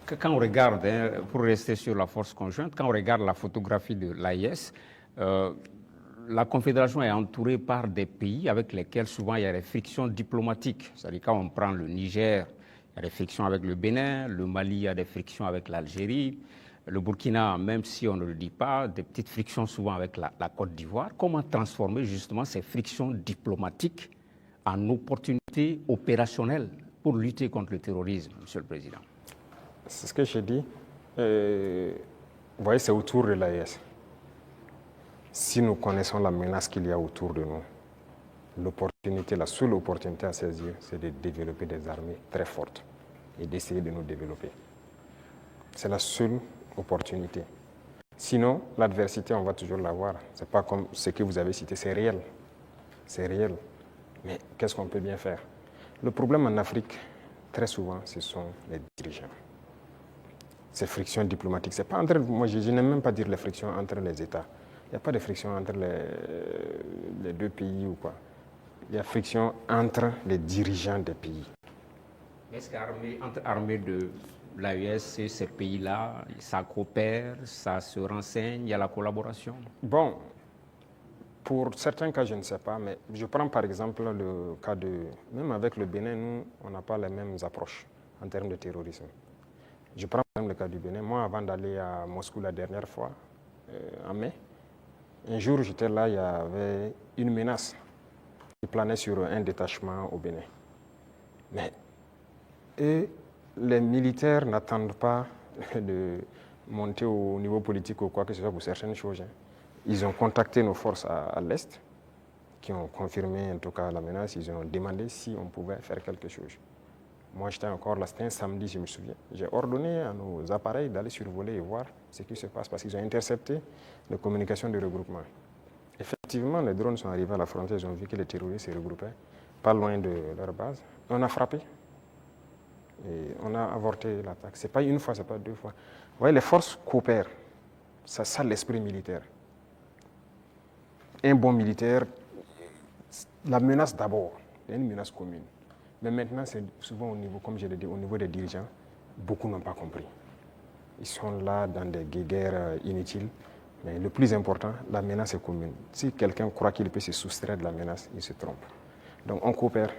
quand on regarde, pour rester sur la force conjointe, quand on regarde la photographie de l'AIS, la Confédération est entourée par des pays avec lesquels souvent il y a des frictions diplomatiques. C'est-à-dire quand on prend le Niger, il y a des frictions avec le Bénin, le Mali, il y a des frictions avec l'Algérie, le Burkina, même si on ne le dit pas, des petites frictions souvent avec la Côte d'Ivoire. Comment transformer justement ces frictions diplomatiques en opportunités opérationnelles pour lutter contre le terrorisme, Monsieur le Président? C'est ce que j'ai dit. Vous voyez, c'est autour de l'AES. Si nous connaissons la menace qu'il y a autour de nous, l'opportunité, la seule opportunité à saisir, c'est de développer des armées très fortes et d'essayer de nous développer. C'est la seule opportunité. Sinon, l'adversité, on va toujours l'avoir. Ce n'est pas comme ce que vous avez cité, c'est réel. C'est réel. Mais qu'est-ce qu'on peut bien faire? Le problème en Afrique, très souvent, ce sont les dirigeants. Ces frictions diplomatiques, c'est pas entre, moi je n'aime même pas dire les frictions entre les États. Il n'y a pas de friction entre les deux pays ou quoi. Il y a friction entre les dirigeants des pays. Est-ce qu'entre armées de l'AES et ces pays-là, ça coopère, ça se renseigne, il y a la collaboration? Bon, pour certains cas, je ne sais pas, mais je prends par exemple le cas de... Même avec le Bénin, nous, on n'a pas les mêmes approches en termes de terrorisme. Je prends par exemple le cas du Bénin. Moi, avant d'aller à Moscou la dernière fois, en mai, un jour, j'étais là, il y avait une menace qui planait sur un détachement au Bénin. Mais les militaires n'attendent pas de monter au niveau politique ou quoi que ce soit pour certaines choses. Ils ont contacté nos forces à l'Est, qui ont confirmé en tout cas la menace. Ils ont demandé si on pouvait faire quelque chose. Moi, j'étais encore là, c'était un samedi, je me souviens. J'ai ordonné à nos appareils d'aller survoler et voir ce qui se passe parce qu'ils ont intercepté les communications de regroupement. Effectivement, les drones sont arrivés à la frontière, ils ont vu que les terroristes se regroupaient pas loin de leur base. On a frappé et on a avorté l'attaque. Ce n'est pas une fois, ce n'est pas deux fois. Vous voyez, les forces coopèrent. C'est ça l'esprit militaire. Un bon militaire, la menace d'abord, il y a une menace commune. Mais maintenant, c'est souvent au niveau, comme je l'ai dit, au niveau des dirigeants, beaucoup n'ont pas compris. Ils sont là dans des guerres inutiles. Mais le plus important, la menace est commune. Si quelqu'un croit qu'il peut se soustraire de la menace, il se trompe. Donc on coopère.